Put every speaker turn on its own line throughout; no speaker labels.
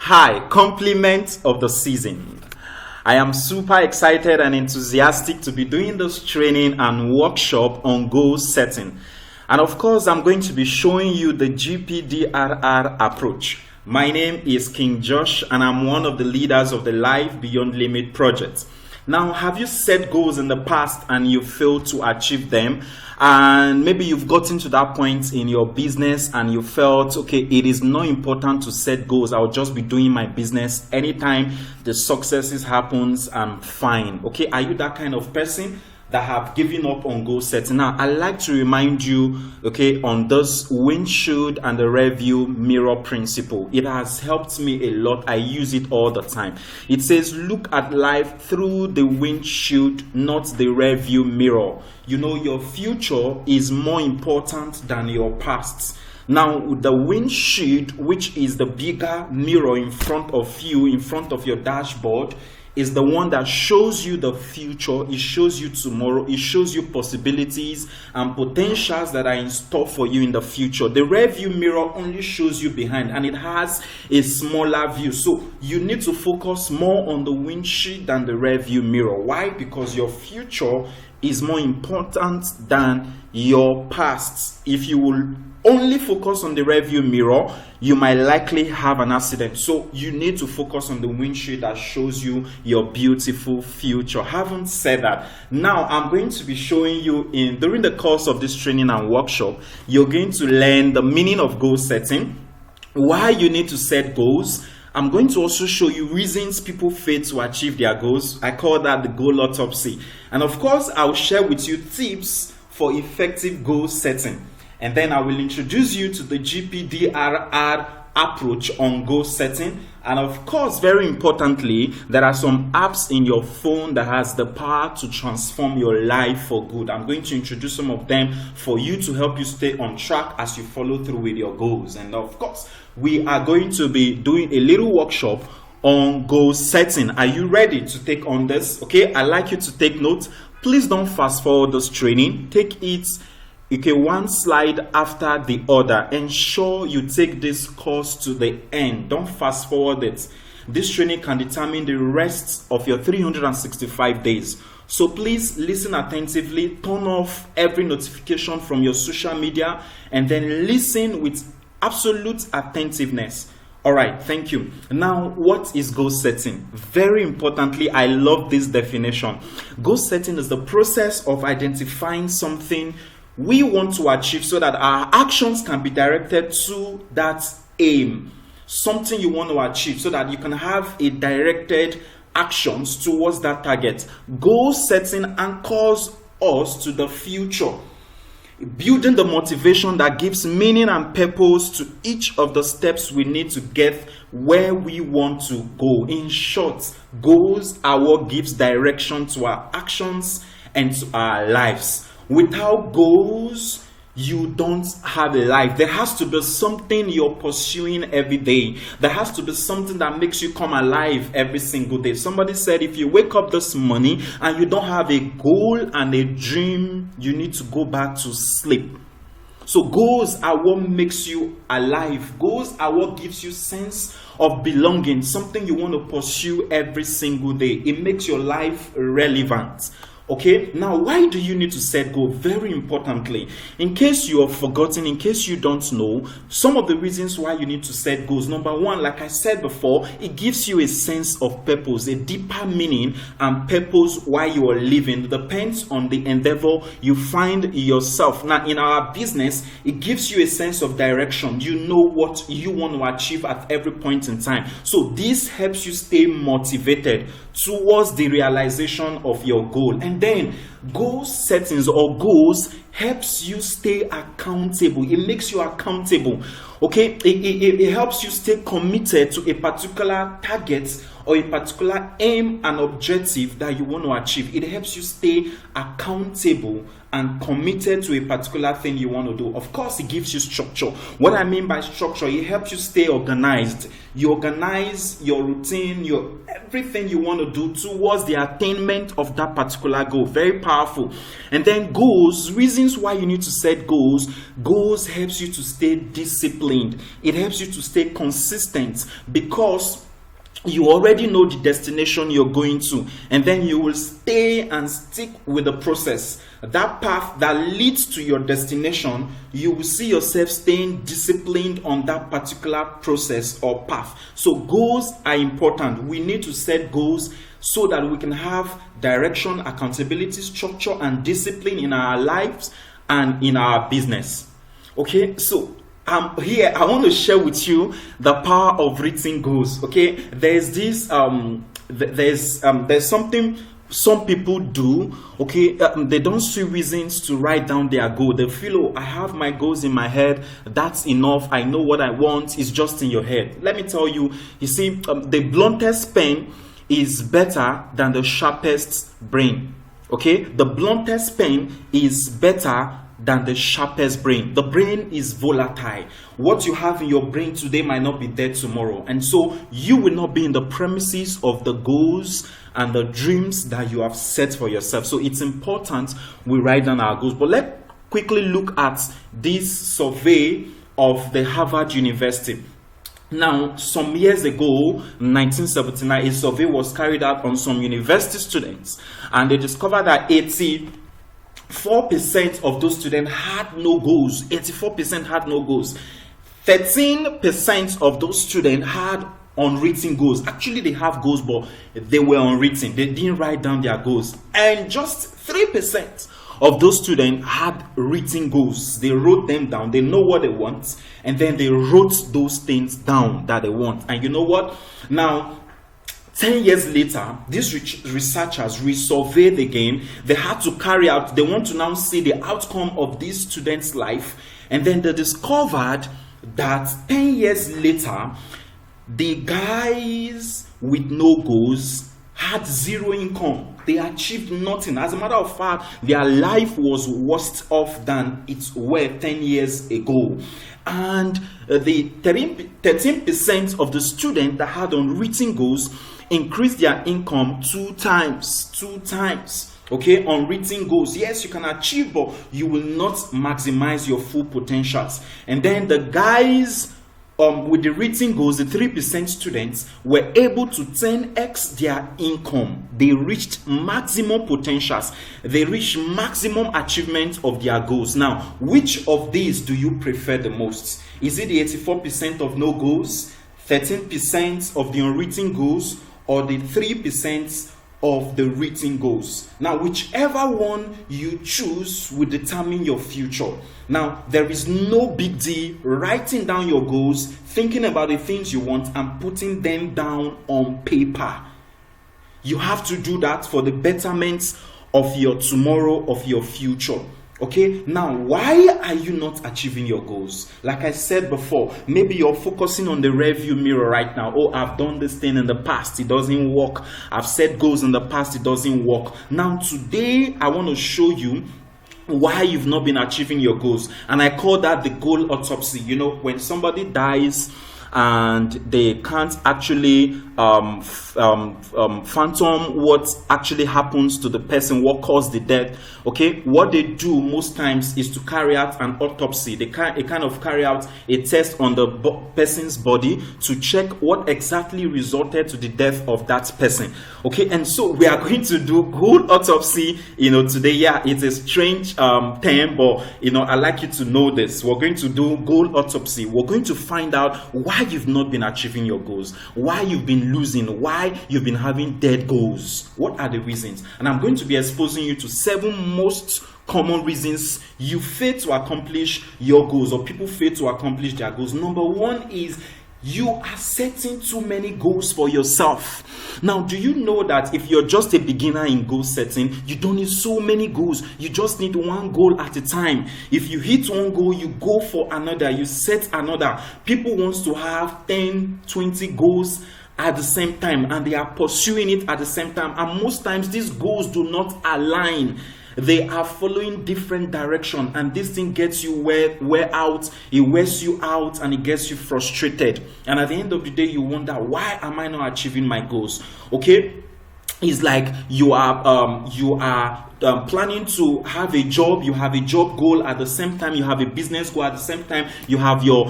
Hi, compliment of the season. I am super excited and enthusiastic to be doing this training and workshop on goal setting. And of course, I'm going to be showing you the GPDRR approach. My name is King Josh and I'm one of the leaders of the Life Beyond Limit project. Now, have you set goals in the past and you failed to achieve them? And maybe you've gotten to that point in your business and you felt, okay, it is not important to set goals. I'll just be doing my business. Anytime the successes happens, I'm fine. Okay, are you that kind of person that have given up on goal setting? Now, I'd like to remind you, okay, on this windshield and the rearview mirror principle. It has helped me a lot. I use it all the time. It says, look at life through the windshield, not the rearview mirror. You know, your future is more important than your past. Now, the windshield, which is the bigger mirror in front of you, in front of your dashboard, is the one that shows you the future. It shows you tomorrow. It shows you possibilities and potentials that are in store for you in the future. The rear view mirror only shows you behind and it has a smaller view. So you need to focus more on the windshield than the rear view mirror. Why? Because your future is more important than your past. If you will only focus on the rearview mirror, you might likely have an accident. So you need to focus on the windshield that shows you your beautiful future. Having said that, now I'm going to be showing you during the course of this training and workshop, you're going to learn the meaning of goal setting, why you need to set goals. I'm going to also show you reasons people fail to achieve their goals. I call that the goal autopsy. And of course, I'll share with you tips for effective goal setting. And then I will introduce you to the GPDRR approach on goal setting. And of course, very importantly, there are some apps in your phone that has the power to transform your life for good. I'm going to introduce some of them for you to help you stay on track as you follow through with your goals. And of course, we are going to be doing a little workshop on goal setting. Are you ready to take on this? Okay, I'd like you to take notes. Please don't fast forward this training. Take it one slide after the other. Ensure you take this course to the end. Don't fast forward it. This training can determine the rest of your 365 days. So please listen attentively. Turn off every notification from your social media and then listen with absolute attentiveness. All right, thank you. Now, what is goal setting? Very importantly, I love this definition. Goal setting is the process of identifying something we want to achieve so that our actions can be directed to that aim. Something you want to achieve so that you can have a directed actions towards that target. Goal setting anchors us to the future, building the motivation that gives meaning and purpose to each of the steps we need to get where we want to go. In short, goals are what gives direction to our actions and to our lives. Without goals, you don't have a life. There has to be something you're pursuing every day. There has to be something that makes you come alive every single day. Somebody said if you wake up this morning and you don't have a goal and a dream, you need to go back to sleep. So goals are what makes you alive. Goals are what gives you sense of belonging, something you want to pursue every single day. It makes your life relevant. Okay, now why do you need to set goals? Very importantly, in case you have forgotten, in case you don't know, some of the reasons why you need to set goals. Number one, like I said before, it gives you a sense of purpose, a deeper meaning and purpose why you are living. It depends on the endeavor you find yourself. Now, in our business, it gives you a sense of direction. You know what you want to achieve at every point in time. So this helps you stay motivated towards the realization of your goal. And then goal settings or goals helps you stay accountable. It makes you accountable. Okay, it helps you stay committed to a particular target or a particular aim and objective that you want to achieve. It helps you stay accountable and committed to a particular thing you want to do. Of course, it gives you structure. What I mean by structure, it helps you stay organized. You organize your routine, your everything you want to do towards the attainment of that particular goal. Very powerful. And then goals, reason reasons why you need to set goals helps you to stay disciplined. It helps you to stay consistent, because you already know the destination you're going to, and then you will stay and stick with the process. That path that leads to your destination, you will see yourself staying disciplined on that particular process or path. So goals are important. We need to set goals so that we can have direction, accountability, structure, and discipline in our lives and in our business. Okay, so here I want to share with you the power of written goals. Okay, there's this there's something some people do. Okay, they don't see reasons to write down their goal. They feel, oh, I have my goals in my head, that's enough, I know what I want, it's just in your head. Let me tell you, you see, the bluntest pen is better than the sharpest brain. Okay, the bluntest pen is better than the sharpest brain. The brain is volatile. What you have in your brain today might not be there tomorrow, and so you will not be in the premises of the goals and the dreams that you have set for yourself. So it's important we write down our goals. But let's quickly look at this survey of the Harvard University. Now, some years ago, 1979, a survey was carried out on some university students, and they discovered that 84% of those students had no goals. 84% had no goals. 13% of those students had unwritten goals. Actually, they have goals, but they were unwritten. They didn't write down their goals. And just 3% of those students had written goals. They wrote them down. They know what they want, and then they wrote those things down that they want. And you know what? Now, 10 years later, these researchers resurveyed again. They had to carry out, they want to now see the outcome of these students' life. And then they discovered that 10 years later, the guys with no goals had zero income. They achieved nothing. As a matter of fact, their life was worse off than it were 10 years ago. And the 13% of the students that had unwritten goals increased their income 2 times. Okay, unwritten goals. Yes, you can achieve, but you will not maximize your full potentials. And then the guys with the written goals, the 3% students, were able to 10x their income. They reached maximum potentials. They reached maximum achievement of their goals. Now, which of these do you prefer the most? Is it the 84% of no goals, 13% of the unwritten goals, or the 3% of the written goals? Now, whichever one you choose will determine your future. Now, there is no big deal writing down your goals, thinking about the things you want, and putting them down on paper. You have to do that for the betterment of your tomorrow, of your future. Okay, now why are you not achieving your goals? Like I said before, maybe you're focusing on the rearview mirror right now. Oh, I've done this thing in the past, it doesn't work. I've set goals in the past, it doesn't work. Now today, I want to show you why you've not been achieving your goals. And I call that the goal autopsy. You know, when somebody dies and they can't actually phantom what actually happens to the person, what caused the death. Okay, what they do most times is to carry out an autopsy. They kind of carry out a test on the person's body to check what exactly resulted to the death of that person. Okay, and so we are going to do goal autopsy, you know, today. Yeah, it's a strange term, but you know, I like you to know this. We're going to do goal autopsy. We're going to find out why you've not been achieving your goals, why you've been losing, why you've been having dead goals. What are the reasons? And I'm going to be exposing you to 7 most common reasons you fail to accomplish your goals, or people fail to accomplish their goals. Number 1 is you are setting too many goals for yourself. Now, do you know that if you're just a beginner in goal setting, you don't need so many goals. You just need one goal at a time. If you hit one goal, you go for another, you set another. People want to have 10, 20 goals at the same time, and they are pursuing it at the same time. And most times, these goals do not align. They are following different direction, and this thing gets you wear out. It wears you out, and it gets you frustrated. And at the end of the day, you wonder, why am I not achieving my goals? Okay, is like you are planning to have a job. You have a job goal at the same time, you have a business goal at the same time, you have your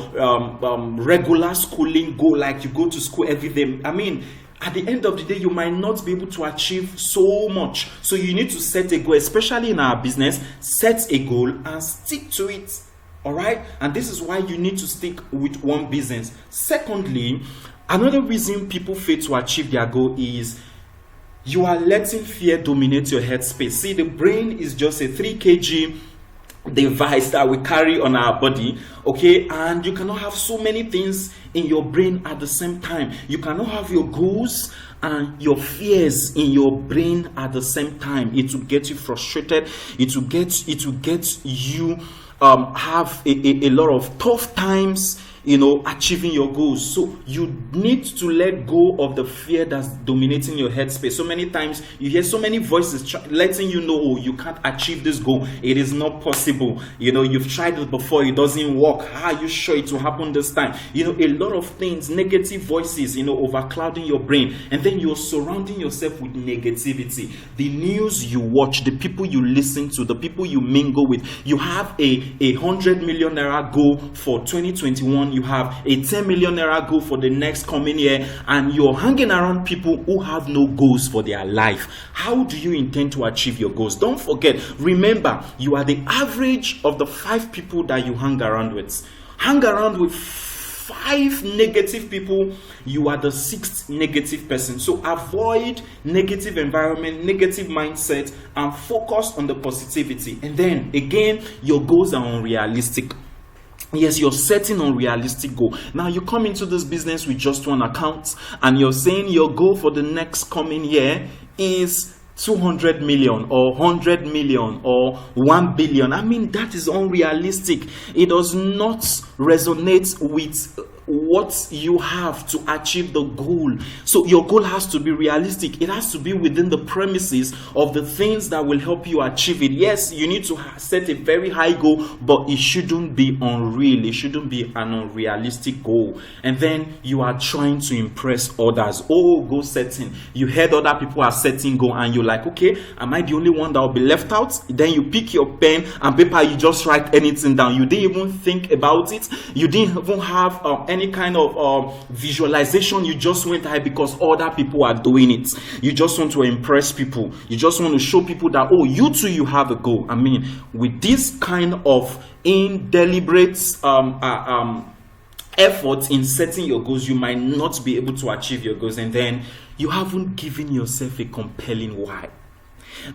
regular schooling goal, like you go to school every day. I mean, at the end of the day, you might not be able to achieve so much. So you need to set a goal, especially in our business. Set a goal and stick to it. All right? And this is why you need to stick with one business. Secondly, another reason people fail to achieve their goal is you are letting fear dominate your headspace. See, the brain is just a 3 kg device that we carry on our body, okay? And you cannot have so many things in your brain at the same time. You cannot have your goals and your fears in your brain at the same time. It will get you frustrated. It will get you have a lot of tough times, achieving your goals. So you need to let go of the fear that's dominating your headspace. So many times you hear so many voices letting you know, oh, you can't achieve this goal. It is not possible. You've tried it before. It doesn't work. How are you sure it will happen this time? A lot of things, negative voices, overclouding your brain. And then you're surrounding yourself with negativity. The news you watch, the people you listen to, the people you mingle with. You have a 100 million naira goal for 2021. You have a 10 million naira goal for the next coming year, and you're hanging around people who have no goals for their life. How do you intend to achieve your goals? Don't forget, remember, you are the average of the 5 people that you hang around with. Hang around with 5 negative people, you are the 6th negative person. So avoid negative environment, negative mindset, and focus on the positivity. And then again, your goals are unrealistic. Yes, you're setting unrealistic goal. Now you come into this business with just one account, and you're saying your goal for the next coming year is 200 million or 100 million or 1 billion. I mean, that is unrealistic. It does not resonate with what you have to achieve the goal. So your goal has to be realistic. It has to be within the premises of the things that will help you achieve it. Yes, you need to set a very high goal, but it shouldn't be unreal. It shouldn't be an unrealistic goal. And then you are trying to impress others. Oh, goal setting. You heard other people are setting goal, and you're like, okay, am I the only one that will be left out? Then you pick your pen and paper, you just write anything down. You didn't even think about it. You didn't even have any kind of visualization. You just went ahead because other people are doing it. You just want to impress people. You just want to show people that, oh, you too, you have a goal. I mean, with this kind of indeliberate effort in setting your goals, you might not be able to achieve your goals, and then you haven't given yourself a compelling why.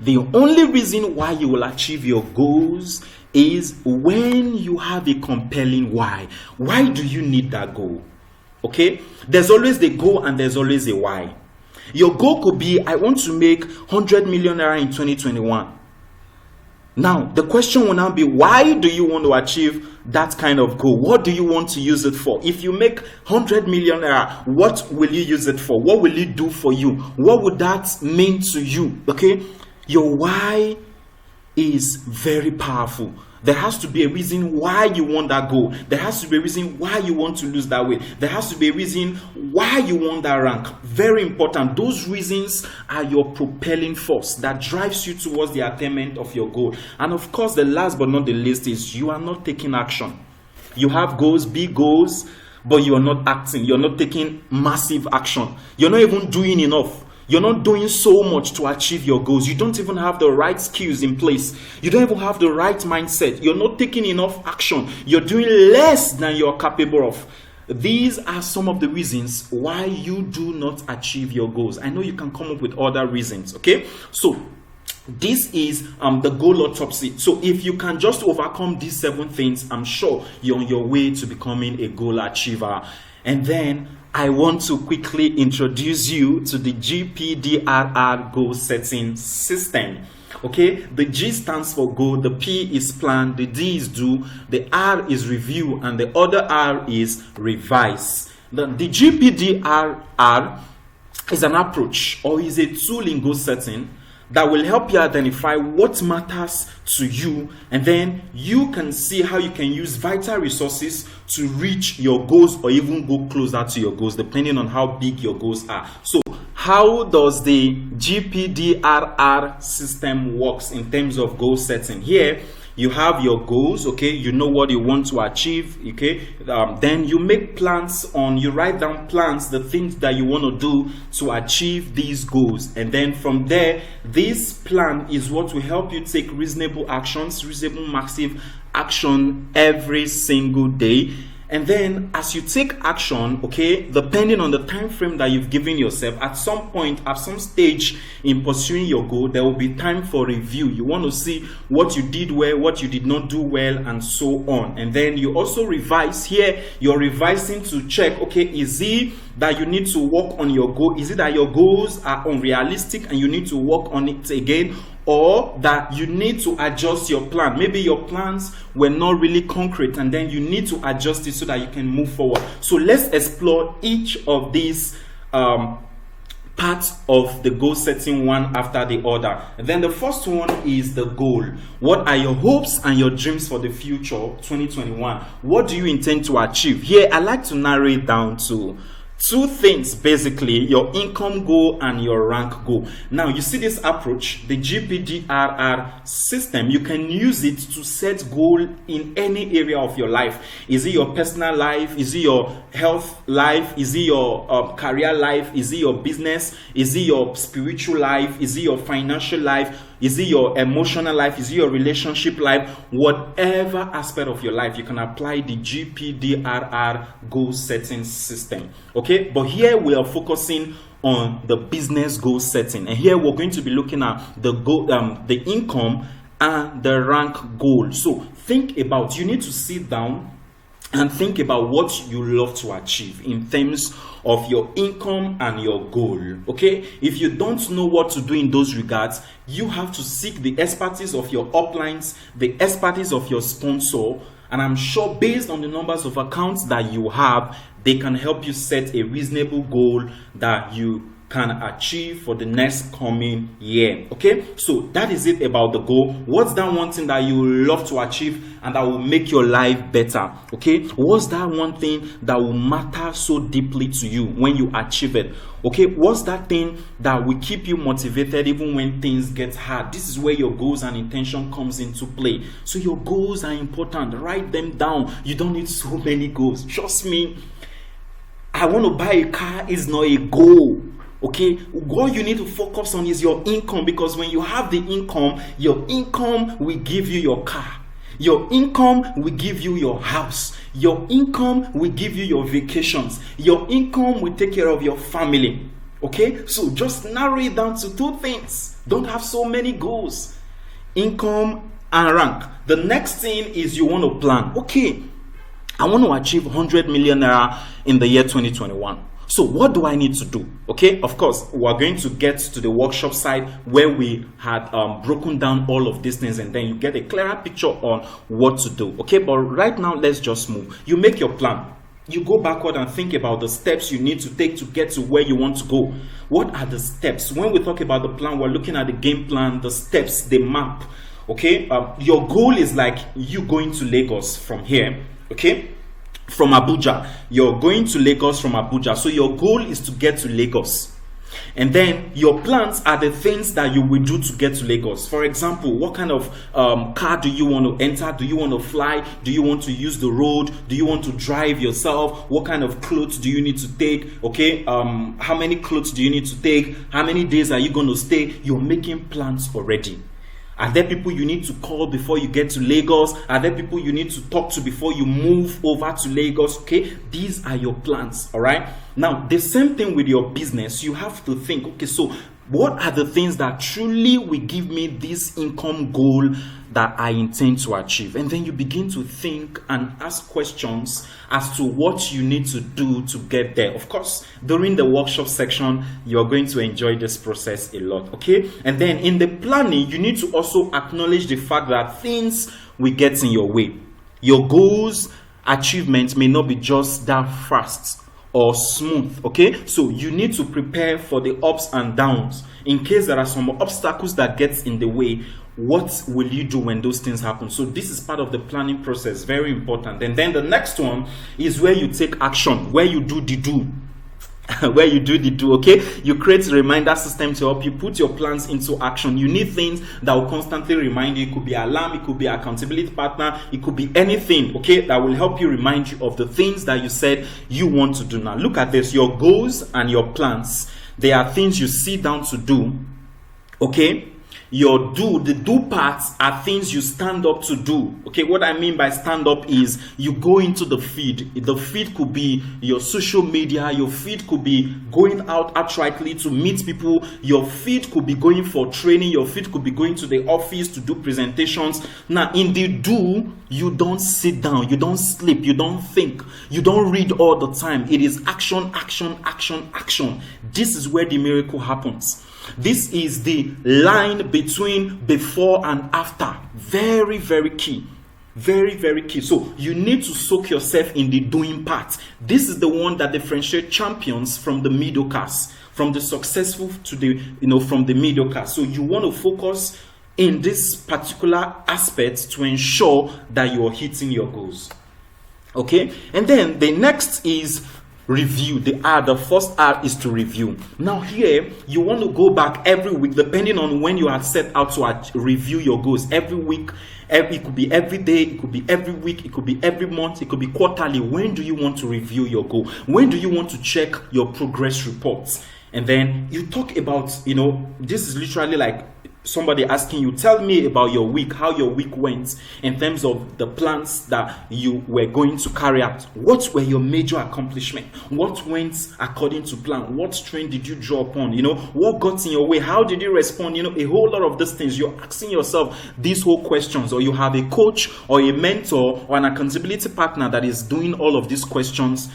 The only reason why you will achieve your goals is when you have a compelling why. Why do you need that goal? Okay? There's always the goal and there's always a why. Your goal could be, I want to make 100 million naira in 2021. Now, the question will now be, why do you want to achieve that kind of goal? What do you want to use it for? If you make 100 million naira, what will you use it for? What will it do for you? What would that mean to you? Okay? Your why is very powerful. There has to be a reason why you want that goal. There has to be a reason why you want to lose that weight. There has to be a reason why you want that rank. Very important. Those reasons are your propelling force that drives you towards the attainment of your goal. And of course, the last but not the least is you are not taking action. You have goals, big goals, but you are not acting. You're not taking massive action. You're not even doing enough. You're not doing so much to achieve your goals. You don't even have the right skills in place. You don't even have the right mindset. You're not taking enough action. You're doing less than you're capable of. These are some of the reasons why you do not achieve your goals. I know you can come up with other reasons, okay? So this is the goal autopsy. So if you can just overcome these 7 things, I'm sure you're on your way to becoming a goal achiever. And then I want to quickly introduce you to the GPDRR goal setting system. Okay, the G stands for goal, the P is plan, the D is do, the R is review, and the other R is revise. The GPDRR is an approach or is a tool in goal setting that will help you identify what matters to you, and then you can see how you can use vital resources to reach your goals or even go closer to your goals depending on how big your goals are. So how does the GPDRR system works in terms of goal setting? Here you have your goals, okay, you know what you want to achieve, okay, then you make plans you write down plans, the things that you want to do to achieve these goals, and then from there, this plan is what will help you take reasonable actions, reasonable massive action every single day. And then as you take action, okay, depending on the time frame that you've given yourself, at some point, at some stage in pursuing your goal, there will be time for review. You want to see what you did well, what you did not do well, and so on. And then you also revise. Here you're revising to check, okay, is it that you need to work on your goal? Is it that your goals are unrealistic and you need to work on it again? Or that you need to adjust your plan? Maybe your plans were not really concrete and then you need to adjust it so that you can move forward. So let's explore each of these parts of the goal setting one after the other. And then the first one is the goal. What are your hopes and your dreams for the future 2021? What do you intend to achieve? Here I like to narrow it down to two things, basically: your income goal and your rank goal. Now you see this approach, the GPDRR system, you can use it to set goal in any area of your life. Is it your personal life? Is it your health life? Is it your career life? Is it your business? Is it your spiritual life? Is it your financial life? Is it your emotional life? Is it your relationship life? Whatever aspect of your life, you can apply the GPDRR goal setting system. Okay, but here we are focusing on the business goal setting, and here we're going to be looking at the goal, the income and the rank goal. So think about, you need to sit down and think about what you love to achieve in terms of your income and your goal. Okay, if you don't know what to do in those regards, you have to seek the expertise of your uplines, the expertise of your sponsor, and I'm sure based on the numbers of accounts that you have, they can help you set a reasonable goal that you can achieve for the next coming year. Okay, so that is it about the goal. What's that one thing that you love to achieve and that will make your life better? Okay, what's that one thing that will matter so deeply to you when you achieve it? Okay, what's that thing that will keep you motivated even when things get hard? This is where your goals and intention comes into play. So your goals are important. Write them down. You don't need so many goals. Trust me, I want to buy a car is not a goal. Okay, what you need to focus on is your income, because when you have the income, your income will give you your car. Your income will give you your house. Your income will give you your vacations. Your income will take care of your family. Okay, so just narrow it down to two things. Don't have so many goals. Income and rank. The next thing is you want to plan. Okay, I want to achieve 100 million naira in the year 2021. So what do I need to do? Okay, of course, we are going to get to the workshop side where we had broken down all of these things, and then you get a clearer picture on what to do. Okay, but right now, let's just move. You make your plan. You go backward and think about the steps you need to take to get to where you want to go. What are the steps? When we talk about the plan, we're looking at the game plan, the steps, the map. Okay, your goal is like you going to Lagos from here. Okay, from Abuja, you're going to Lagos from Abuja. So your goal is to get to Lagos. And then your plans are the things that you will do to get to Lagos. For example, what kind of car do you want to enter? Do you want to fly? Do you want to use the road? Do you want to drive yourself? What kind of clothes do you need to take? Okay, how many clothes do you need to take? How many days are you going to stay? You're making plans already. Are there people you need to call before you get to Lagos? Are there people you need to talk to before you move over to Lagos? Okay, these are your plans, all right? Now, the same thing with your business. You have to think, okay, so what are the things that truly will give me this income goal that I intend to achieve? And then you begin to think and ask questions as to what you need to do to get there. Of course, during the workshop section, you're going to enjoy this process a lot, okay? And then in the planning, you need to also acknowledge the fact that things will get in your way. Your goals, achievements may not be just that fast or smooth. Okay, so you need to prepare for the ups and downs. In case there are some obstacles that get in the way, what will you do when those things happen? So this is part of the planning process, very important. And then the next one is where you take action, where you do the do. where you do the do, okay? You create a reminder system to help you put your plans into action. You need things that will constantly remind you. It could be alarm, it could be accountability partner, it could be anything, okay, that will help you remind you of the things that you said you want to do. Now look at this, your goals and your plans. They are things you sit down to do, okay? The do parts are things you stand up to do. Okay, what I mean by stand up is you go into the feed. The feed could be your social media, your feed could be going out outrightly to meet people, your feed could be going for training, your feed could be going to the office to do presentations. Now in the do, you don't sit down, you don't sleep, you don't think, you don't read all the time. It is action, action, action, action. This is where the miracle happens. This is the line between before and after. Very, very key. Very, very key. So you need to soak yourself in the doing part. This is the one that differentiates champions from the mediocres, from the successful to the, from the mediocre. So you want to focus in this particular aspect to ensure that you are hitting your goals. Okay? And then the next is review. The first R is to review. Now here, you want to go back every week, depending on when you have set out to review your goals. Every week, it could be every day, it could be every week, it could be every month, it could be quarterly. When do you want to review your goal? When do you want to check your progress reports? And then you talk about, this is literally like somebody asking you, tell me about your week, how your week went in terms of the plans that you were going to carry out. What were your major accomplishments? What went according to plan? What strain did you draw upon? What got in your way? How did you respond? A whole lot of these things. You're asking yourself these whole questions, or you have a coach or a mentor or an accountability partner that is doing all of these questions,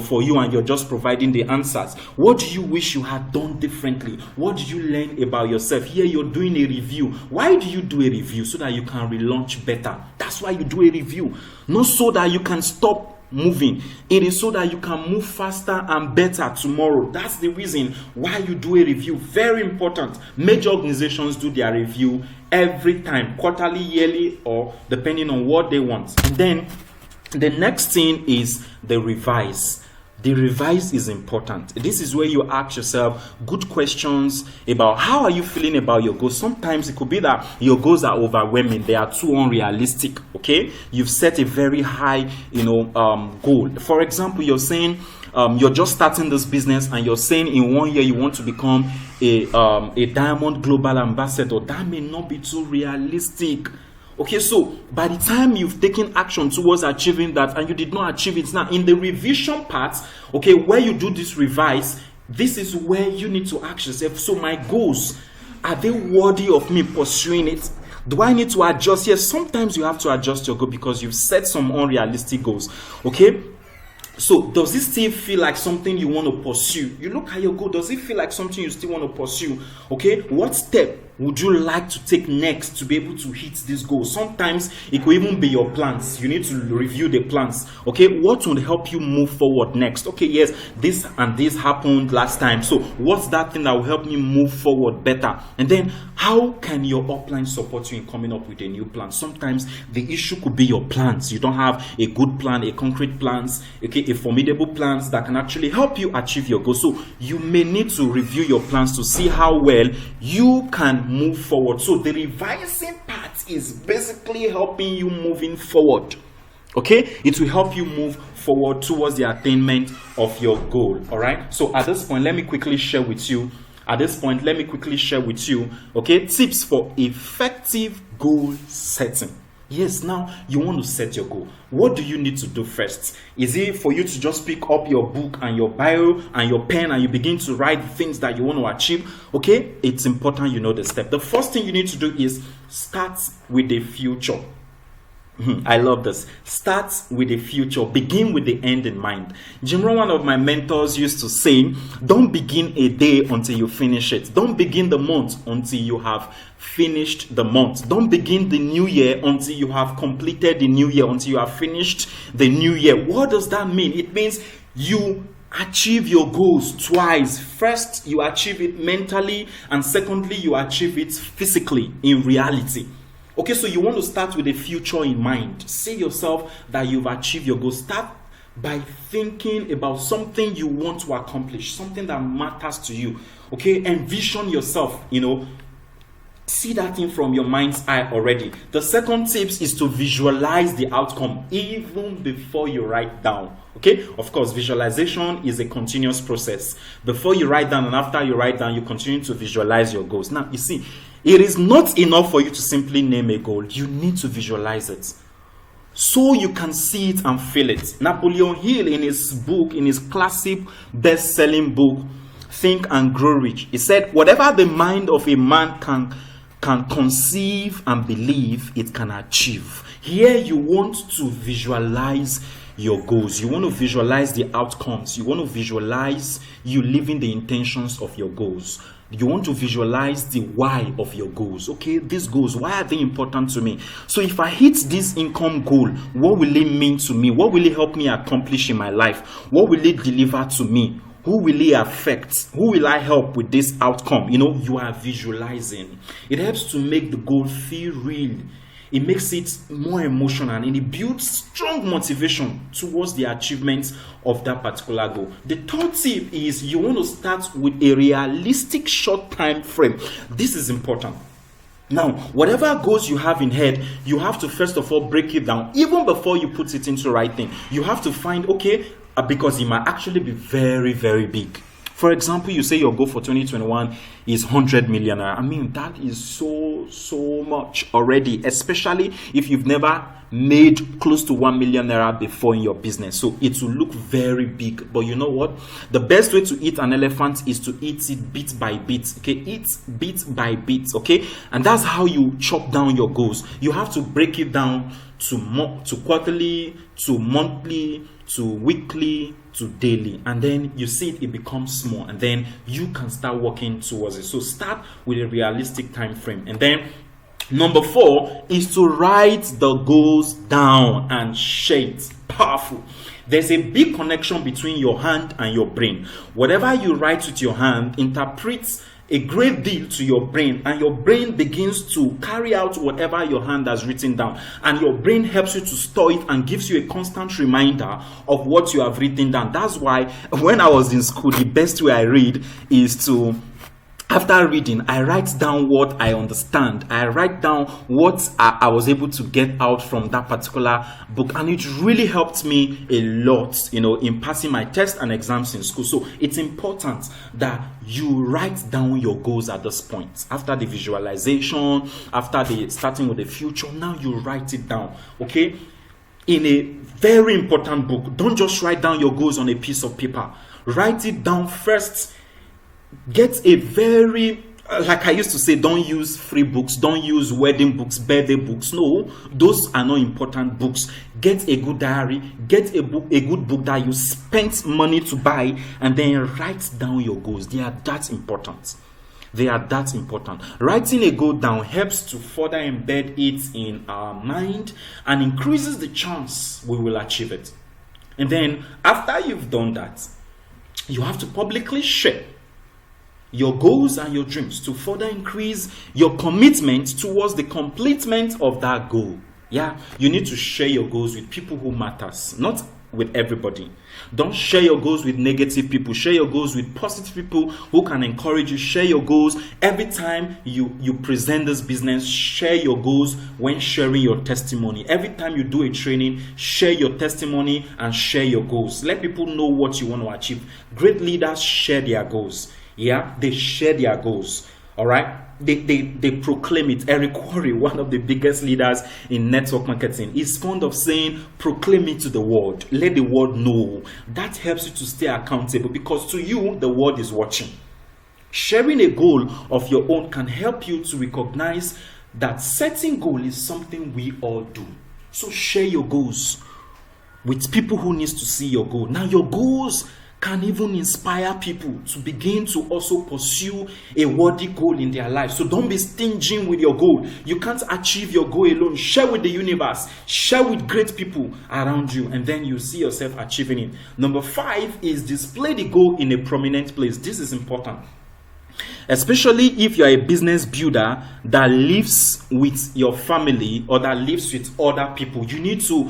for you, and you're just providing the answers. What do you wish you had done differently? What did you learn about yourself? Here you're doing a review. Why do you do a review? So that you can relaunch better. That's why you do a review. Not so that you can stop moving. It is so that you can move faster and better tomorrow. That's the reason why you do a review. Very important. Major organizations do their review every time, quarterly, yearly, or depending on what they want. And then the next thing is the revise. The revise is important. This is where you ask yourself good questions about how are you feeling about your goals. Sometimes it could be that your goals are overwhelming. They are too unrealistic. Okay, you've set a very high, goal. For example, you're saying you're just starting this business, and you're saying in 1 year you want to become a Diamond Global Ambassador. That may not be too realistic. Okay, so by the time you've taken action towards achieving that and you did not achieve it, now in the revision part, okay, where you do this revise, this is where you need to ask yourself, so my goals, are they worthy of me pursuing it? Do I need to adjust? Yes, sometimes you have to adjust your goal because you've set some unrealistic goals. Okay, so does it still feel like something you want to pursue? You look at your goal, does it feel like something you still want to pursue? Okay, what step would you like to take next to be able to hit this goal? Sometimes it could even be your plans. You need to review the plans. Okay, what will help you move forward next? Okay, yes, this and this happened last time. So what's that thing that will help me move forward better? And then how can your upline support you in coming up with a new plan? Sometimes the issue could be your plans. You don't have a good plan, a concrete plans, okay, a formidable plans that can actually help you achieve your goal. So you may need to review your plans to see how well you can move forward. So the revising part is basically helping you moving forward. Okay, it will help you move forward towards the attainment of your goal. All right, so at this point, let me quickly share with you okay, tips for effective goal setting. Yes, now you want to set your goal. What do you need to do first? Is it for you to just pick up your book and your bio and your pen and you begin to write things that you want to achieve? Okay, it's important you know the step. The first thing you need to do is start with the future. I love this. Start with the future. Begin with the end in mind. Jim Rohn, one of my mentors, used to say, don't begin a day until you finish it. Don't begin the month until you have finished the month. Don't begin the new year until you have completed the new year, until you have finished the new year. What does that mean? It means you achieve your goals twice. First, you achieve it mentally, and secondly, you achieve it physically in reality. Okay, so you want to start with the future in mind. See yourself that you've achieved your goals. Start by thinking about something you want to accomplish, something that matters to you. Okay, envision yourself, see that thing from your mind's eye already. The second tips is to visualize the outcome even before you write down. Okay, of course, visualization is a continuous process. Before you write down and after you write down, you continue to visualize your goals. Now, you see, it is not enough for you to simply name a goal. You need to visualize it so you can see it and feel it. Napoleon Hill, in his book, in his classic best-selling book, Think and Grow Rich, he said, whatever the mind of a man can conceive and believe, it can achieve. Here you want to visualize your goals. You want to visualize the outcomes. You want to visualize you living the intentions of your goals. You want to visualize the why of your goals. Okay, these goals, why are they important to me? So if I hit this income goal, what will it mean to me? What will it help me accomplish in my life? What will it deliver to me? Who will it affect? Who will I help with this outcome? You are visualizing. It helps to make the goal feel real. It makes it more emotional and it builds strong motivation towards the achievement of that particular goal. The third tip is you want to start with a realistic short time frame. This is important. Now, whatever goals you have in head, you have to first of all break it down. Even before you put it into writing, you have to find, because it might actually be very, very big. For example, you say your goal for 2021 is 100 million. I mean, that is so much already, especially if you've never made close to 1 million naira before in your business. So it will look very big. But you know what? The best way to eat an elephant is to eat it bit by bit. Okay, eat bit by bit. Okay, and that's how you chop down your goals. You have to break it down to quarterly, to monthly, to weekly, to daily, and then you see it becomes small, and then you can start working towards it. So start with a realistic time frame. And then number 4 is to write the goals down and share it. Powerful. There's a big connection between your hand and your brain. Whatever you write with your hand interprets a great deal to your brain, and your brain begins to carry out whatever your hand has written down, and your brain helps you to store it and gives you a constant reminder of what you have written down. That's why when I was in school, the best way I read is to, after reading, I write down what I understand. I write down what I was able to get out from that particular book. And it really helped me a lot, in passing my tests and exams in school. So it's important that you write down your goals at this point. After the visualization, after the starting with the future, now you write it down, okay? In a very important book, don't just write down your goals on a piece of paper. Write it down first. Get a very, like I used to say, don't use free books, don't use wedding books, birthday books. No, those are not important books. Get a good diary, get a good book that you spent money to buy, and then write down your goals. They are that important. Writing a goal down helps to further embed it in our mind and increases the chance we will achieve it. And then after you've done that, you have to publicly share your goals and your dreams to further increase your commitment towards the completion of that goal. Yeah, you need to share your goals with people who matters, not with everybody. Don't share your goals with negative people. Share your goals with positive people who can encourage you. Share your goals every time you present this business. Share your goals when sharing your testimony. Every time you do a training, share your testimony and share your goals. Let people know what you want to achieve. Great leaders share their goals. Yeah, they share their goals. All right, they proclaim it. Eric Worre, one of the biggest leaders in network marketing, is fond of saying, proclaim it to the world. Let the world know. That helps you to stay accountable, because to you, the world is watching. Sharing a goal of your own can help you to recognize that setting goal is something we all do. So share your goals with people who needs to see your goal. Now your goals can even inspire people to begin to also pursue a worthy goal in their life. So don't be stingy with your goal. You can't achieve your goal alone. Share with the universe. Share with great people around you, and then you see yourself achieving it. Number 5 is display the goal in a prominent place. This is important. Especially if you're a business builder that lives with your family or that lives with other people. You need to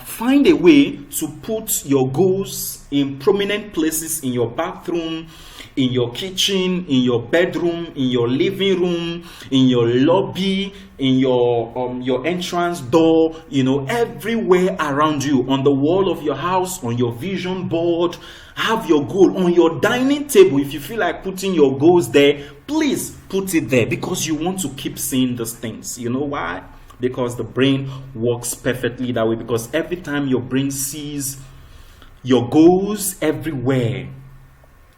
find a way to put your goals in prominent places in your bathroom, in your kitchen, in your bedroom, in your living room, in your lobby, in your entrance door, everywhere around you, on the wall of your house, on your vision board. Have your goal on your dining table. If you feel like putting your goals there, please put it there, because you want to keep seeing those things. You know why? Because the brain works perfectly that way, because every time your brain sees your goals everywhere,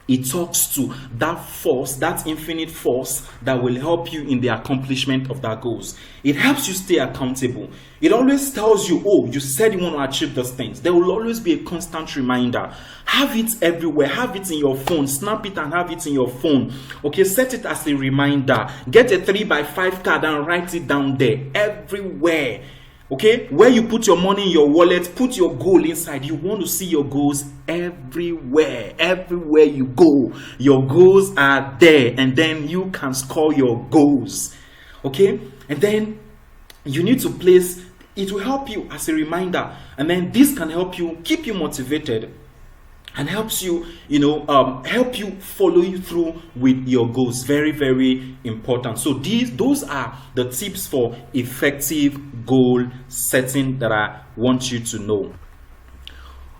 it talks to that force, that infinite force that will help you in the accomplishment of that goals. It helps you stay accountable. It always tells you, oh, you said you want to achieve those things. There will always be a constant reminder. Have it everywhere. Have it in your phone. Snap it and have it in your phone. Okay, set it as a reminder. Get a 3x5 card and write it down there. Everywhere. Okay, where you put your money in your wallet, put your goal inside. You want to see your goals everywhere. Everywhere you go, your goals are there, and then you can score your goals. Okay, and then you need to place, it will help you as a reminder, and then this can help you, keep you motivated, and helps you, help you follow you through with your goals. Very, very important. So those are the tips for effective goal setting that I want you to know.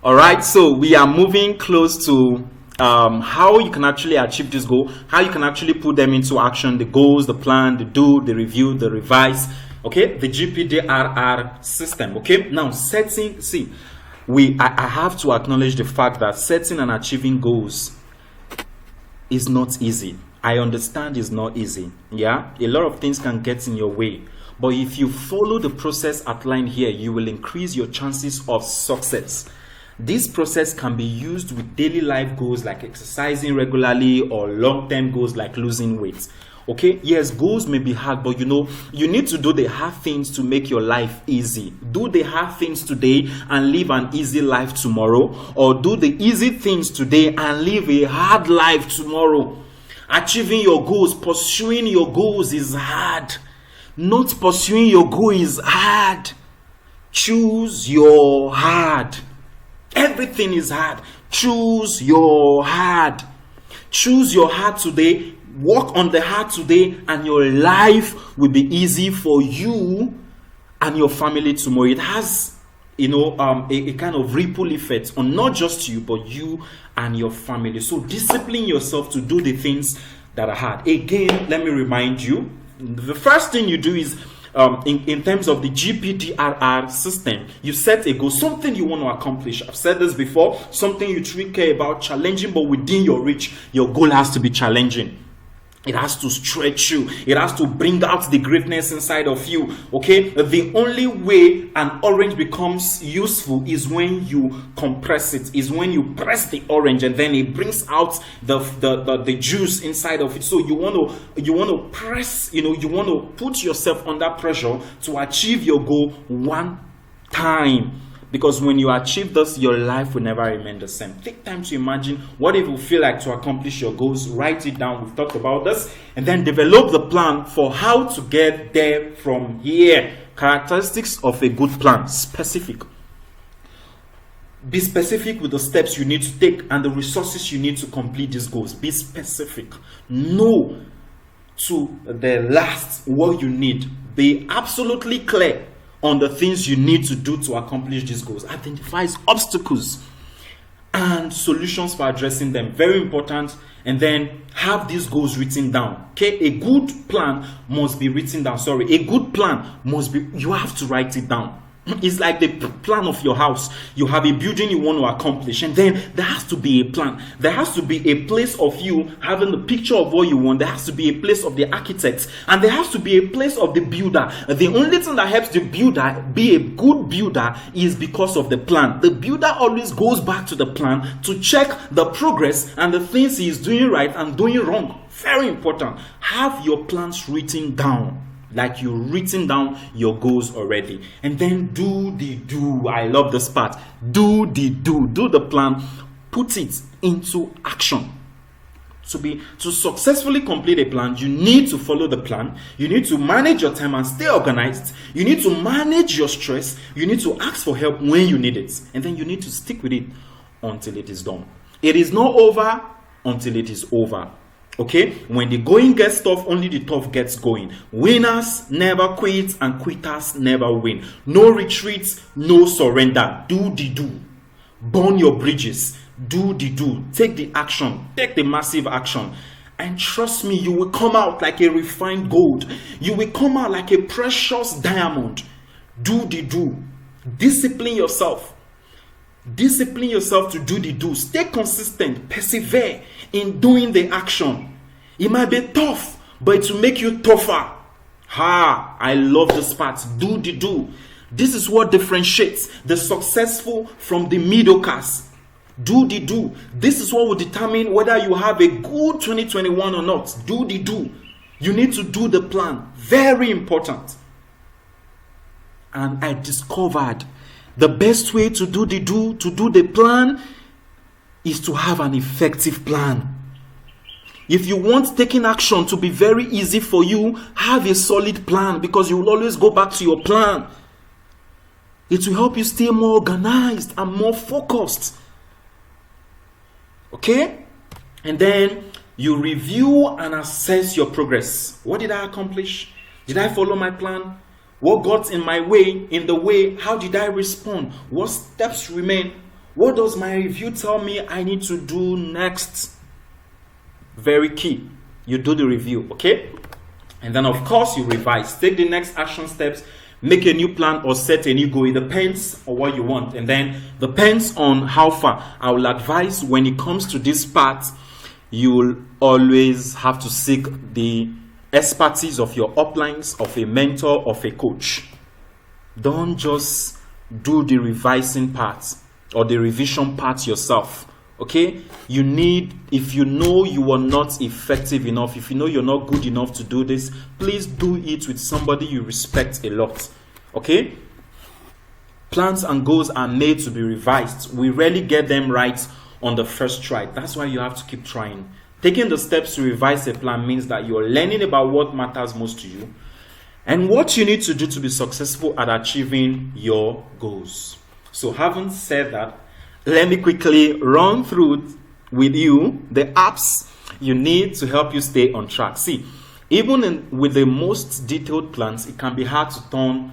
All right, so we are moving close to how you can actually achieve this goal, how you can actually put them into action, the goals, the plan, the do, the review, the revise. Okay, the GPDRR system. Okay, now setting, I have to acknowledge the fact that setting and achieving goals is not easy. I understand it's not easy. Yeah, a lot of things can get in your way. But if you follow the process outlined here, you will increase your chances of success. This process can be used with daily life goals like exercising regularly, or long-term goals like losing weight. Okay, yes, goals may be hard, but you need to do the hard things to make your life easy. Do the hard things today and live an easy life tomorrow, or do the easy things today and live a hard life tomorrow. Achieving your goals, pursuing your goals is hard. Not pursuing your goal is hard. Choose your hard. Everything is hard. Choose your hard. Choose your hard today. Work on the hard today, and your life will be easy for you and your family tomorrow. It has, a kind of ripple effect on not just you, but you and your family. So discipline yourself to do the things that are hard. Again, let me remind you, the first thing you do is, in terms of the GPDRR system, you set a goal, something you want to accomplish. I've said this before, something you truly care about, challenging, but within your reach. Your goal has to be challenging. It has to stretch you. It has to bring out the greatness inside of you. Okay? The only way an orange becomes useful is when you compress it, is when you press the orange, and then it brings out the juice inside of it. So you want to press, you want to put yourself under pressure to achieve your goal one time. Because when you achieve this, your life will never remain the same. Take time to imagine what it will feel like to accomplish your goals. Write it down. We've talked about this. And then develop the plan for how to get there from here. Characteristics of a good plan. Specific. Be specific with the steps you need to take and the resources you need to complete these goals. Be specific. Know to the last what you need. Be absolutely clear on the things you need to do to accomplish these goals. Identifies obstacles and solutions for addressing them. Very important. And then have these goals written down. Okay, a good plan must be written down. A good plan must be, you have to write it down. It's like the plan of your house. You have a building you want to accomplish, and then there has to be a plan. There has to be a place of you having the picture of what you want. There has to be a place of the architect, and there has to be a place of the builder. The only thing that helps the builder be a good builder is because of the plan. The builder always goes back to the plan to check the progress and the things he is doing right and doing wrong. Very important. Have your plans written down. Like you've written down your goals already. And then do the do. I love this part. Do the do. Do the plan. Put it into action To successfully complete a plan, you need to follow the plan. You need to manage your time and stay organized. You need to manage your stress. You need to ask for help when you need it. And then you need to stick with it until it is done. It is not over until it is over. Okay? When the going gets tough, only the tough gets going. Winners never quit and quitters never win. No retreat, no surrender. Do the do. Burn your bridges. Do the do. Take the action. Take the massive action. And trust me, you will come out like a refined gold. You will come out like a precious diamond. Do the do. Discipline yourself. Discipline yourself to do the do. Stay consistent. Persevere in doing the action. It might be tough, but it will make you tougher. I love this part. Do the do. This is what differentiates the successful from the mediocres. Do the do. This is what will determine whether you have a good 2021 or not. Do the do. You need to do the plan. Very important. And I discovered the best way to do the plan, is to have an effective plan. If you want taking action to be very easy for you, have a solid plan, because you will always go back to your plan. It will help you stay more organized and more focused. Okay? And then you review and assess your progress. What did I accomplish? Did I follow my plan? What got in my way, how did I respond? What steps remain? What does my review tell me I need to do next? Very key. You do the review, okay? And then of course you revise. Take the next action steps, make a new plan or set a new goal. It depends on what you want. And then depends on how far. I will advise when it comes to this part, you will always have to seek the expertise of your uplines, of a mentor, of a coach. Don't just do the revising part or the revision part yourself. Okay? You need, if you know you are not effective enough, if you know you're not good enough to do this, please do it with somebody you respect a lot. Okay? Plans and goals are made to be revised. We rarely get them right on the first try. That's why you have to keep trying. Taking the steps to revise a plan means that you're learning about what matters most to you and what you need to do to be successful at achieving your goals. So having said that, let me quickly run through with you the apps you need to help you stay on track. See, even with the most detailed plans, it can be hard to turn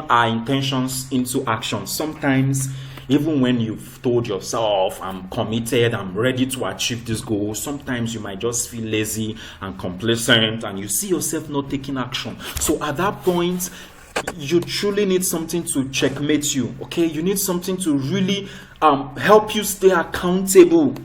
our intentions into action. Sometimes, even when you've told yourself, I'm committed, I'm ready to achieve this goal, sometimes you might just feel lazy and complacent and you see yourself not taking action. So at that point, you truly need something to checkmate you. Okay, you need something to really help you stay accountable.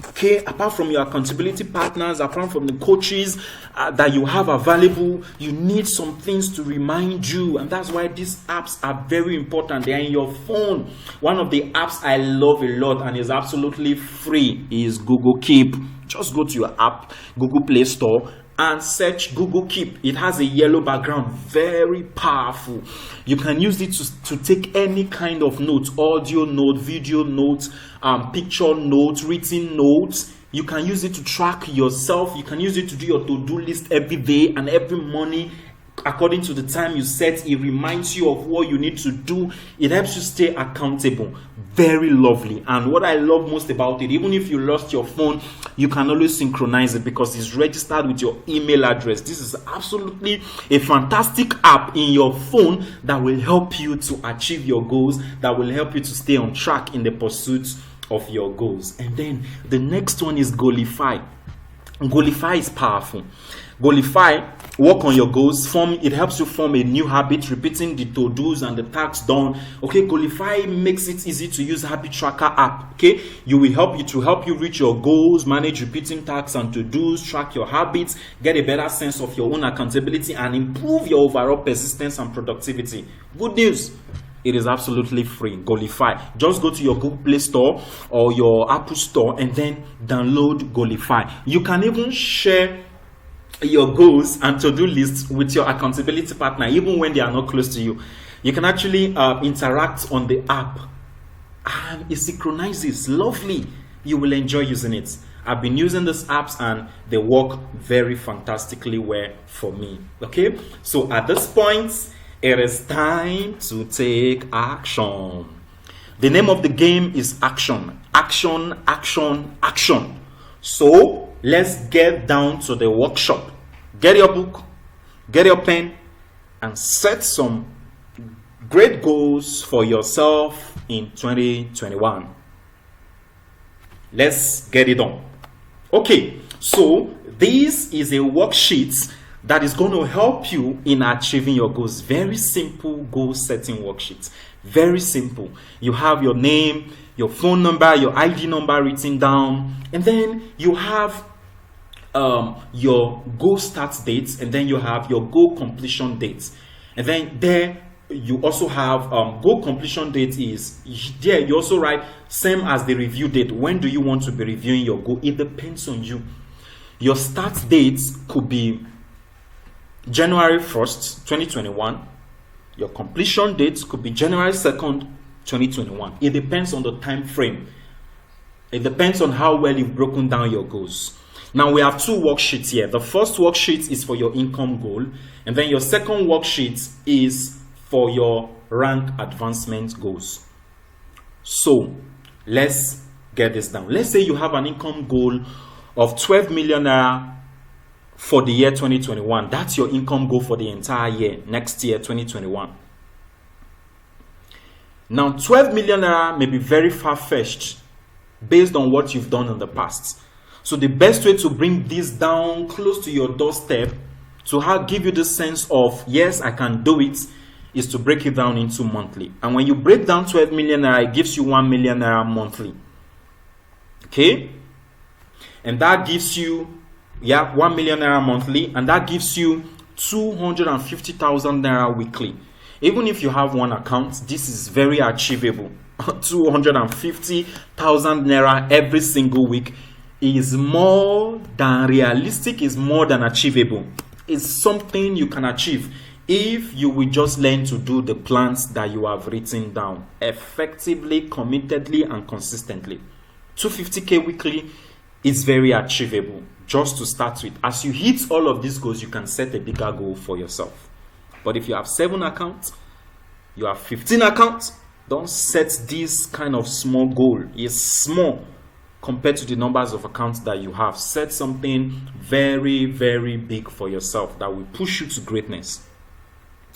Okay, apart from your accountability partners, apart from the coaches that you have available, you need some things to remind you. And that's why these apps are very important. They are in your phone. One of the apps I love a lot and is absolutely free is Google Keep. Just go to your app, Google Play Store, and search Google Keep. It has a yellow background, very powerful. You can use it to take any kind of notes, audio note, video notes, picture notes, written notes. You can use it to track yourself. You can use it to do your to-do list every day and every morning. According to the time you set, it reminds you of what you need to do. It helps you stay accountable. Very lovely. And what I love most about it, even if you lost your phone, you can always synchronize it because it's registered with your email address. This is absolutely a fantastic app in your phone that will help you to achieve your goals, that will help you to stay on track in the pursuit of your goals. And then the next one is Goalify. Goalify is powerful. Goalify, work on your goals. It helps you form a new habit, repeating the to-dos and the tasks done. Okay, Goalify makes it easy to use habit tracker app. Okay, it will help you reach your goals, manage repeating tasks and to-dos, track your habits, get a better sense of your own accountability, and improve your overall persistence and productivity. Good news. It is absolutely free. Goalify. Just go to your Google Play Store or your Apple Store and then download Goalify. You can even share your goals and to-do lists with your accountability partner, even when they are not close to you. You can actually interact on the app and it synchronizes. Lovely. You will enjoy using it. I've been using these apps and they work very fantastically well for me. Okay, so at this point, it is time to take action. The name of the game is action. Action, action, action. So let's get down to the workshop. Get your book, get your pen, and set some great goals for yourself in 2021. Let's get it done. Okay, so this is a worksheet that is going to help you in achieving your goals. Very simple goal setting worksheet. Very simple. You have your name, your phone number, your ID number written down, and then you have your goal start dates, and then you have your goal completion dates, and then there you also have goal completion date is there. You also write same as the review date. When do you want to be reviewing your goal? It depends on you. Your start dates could be January 1st, 2021. Your completion date could be January 2nd, 2021. It depends on the time frame. It depends on how well you've broken down your goals. Now we have two worksheets here. The first worksheet is for your income goal, and then your second worksheet is for your rank advancement goals. So let's get this down. Let's say you have an income goal of 12 million naira for the year 2021. That's your income goal for the entire year, next year 2021. Now 12 million naira may be very far-fetched based on what you've done in the past. So the best way to bring this down close to your doorstep, to give you the sense of yes, I can do it, is to break it down into monthly. And when you break down 12 million naira, it gives you 1 million naira monthly. Okay? And that gives you 1 million naira monthly, and that gives you 250,000 naira weekly. Even if you have one account, this is very achievable. 250,000 naira every single week is more than realistic, is more than achievable. It's something you can achieve if you will just learn to do the plans that you have written down effectively, committedly, and consistently. 250k weekly is very achievable just to start with. As you hit all of these goals, you can set a bigger goal for yourself. But if you have 7 accounts, you have 15 accounts, don't set this kind of small goal. It's small compared to the numbers of accounts that you have. Set something very, very big for yourself that will push you to greatness.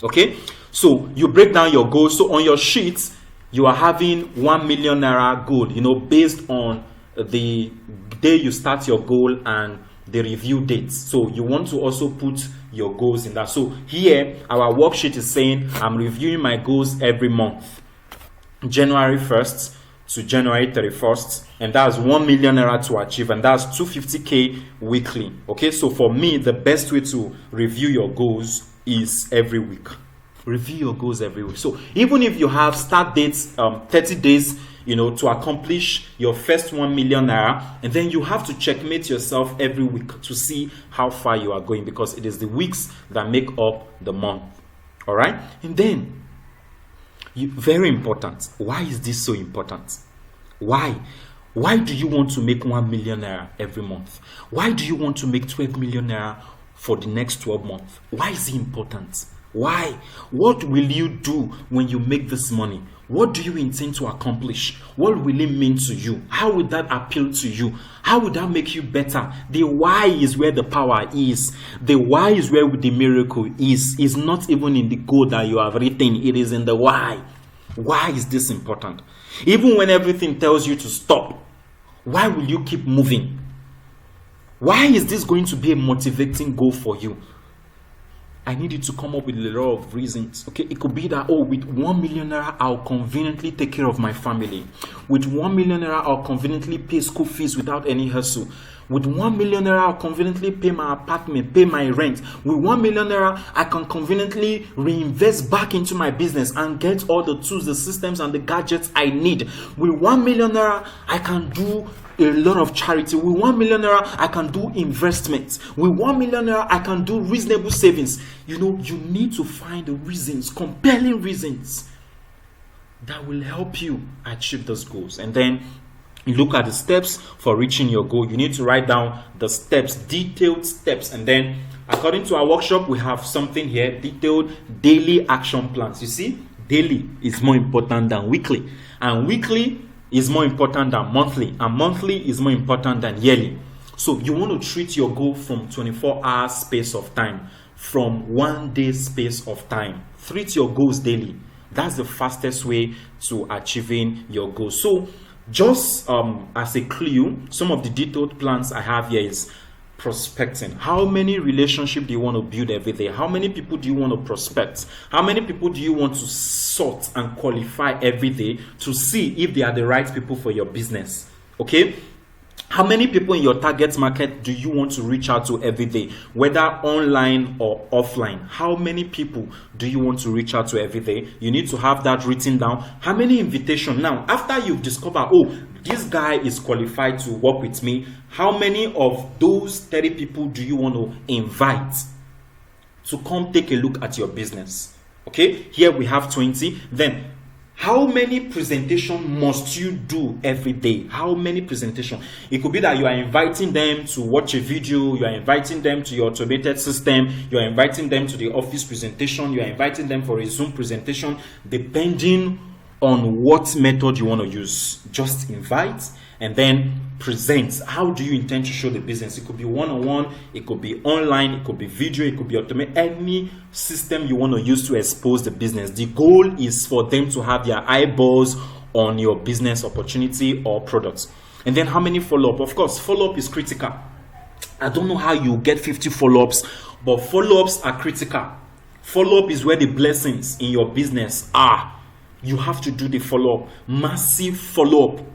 Okay, so you break down your goals. So on your sheets, you are having 1 million naira goal, based on the day you start your goal and the review dates. So you want to also put your goals in that. So here, our worksheet is saying I'm reviewing my goals every month, January 1st to January 31st, and that's 1 million naira to achieve, and that's 250k weekly. Okay, so for me, the best way to review your goals is every week. Review your goals every week. So even if you have start dates 30 days to accomplish your first 1 million naira, and then you have to checkmate yourself every week to see how far you are going, because it is the weeks that make up the month. All right, and then very important, why is this so important? Why do you want to make 1 million naira every month? Why do you want to make 12 million naira for the next 12 months? Why is it important? Why? What will you do when you make this money? What do you intend to accomplish? What will it mean to you? How would that appeal to you? How would that make you better? The why is where the power is. The why is where the miracle is. It's not even in the goal that you have written. It is in the why. Why is this important? Even when everything tells you to stop, why will you keep moving? Why is this going to be a motivating goal for you? I need you to come up with a lot of reasons. Okay, it could be that, with 1 million naira, I'll conveniently take care of my family. With 1 million naira, I'll conveniently pay school fees without any hustle. With 1 million naira, I'll conveniently pay my apartment, pay my rent. With 1 million naira, I can conveniently reinvest back into my business and get all the tools, the systems, and the gadgets I need. With 1 million naira, I can do a lot of charity. With 1 million naira, I can do investments. With 1 million naira, I can do reasonable savings. You need to find the reasons, compelling reasons that will help you achieve those goals. And then You look at the steps for reaching your goal. You need to write down the steps, detailed steps. And then according to our workshop, we have something here, detailed daily action plans. You see, daily is more important than weekly, and weekly is more important than monthly, and monthly is more important than yearly. So you want to treat your goal from 24 hours space of time, from 1 day space of time. Treat your goals daily. That's the fastest way to achieving your goals. So just as a clue, some of the detailed plans I have here is prospecting. How many relationships do you want to build every day? How many people do you want to prospect? How many people do you want to sort and qualify every day to see if they are the right people for your business? Okay. How many people in your target market do you want to reach out to every day, whether online or offline? How many people do you want to reach out to every day? You need to have that written down. How many invitations? Now, after you've discovered, oh, this guy is qualified to work with me, how many of those 30 people do you want to invite to come take a look at your business? Okay, here we have 20. Then how many presentations must you do every day? How many presentations? It could be that you are inviting them to watch a video, you are inviting them to your automated system, you are inviting them to the office presentation, you are inviting them for a Zoom presentation, depending on what method you want to use. Just invite and then present. How do you intend to show the business? It could be one-on-one, it could be online, it could be video, it could be automated, any system you want to use to expose the business. The goal is for them to have their eyeballs on your business opportunity or products. And then how many follow-up? Of course, follow-up is critical. I don't know how you get 50 follow-ups, but follow-ups are critical. Follow-up is where the blessings in your business are. You have to do the follow-up, massive follow-up.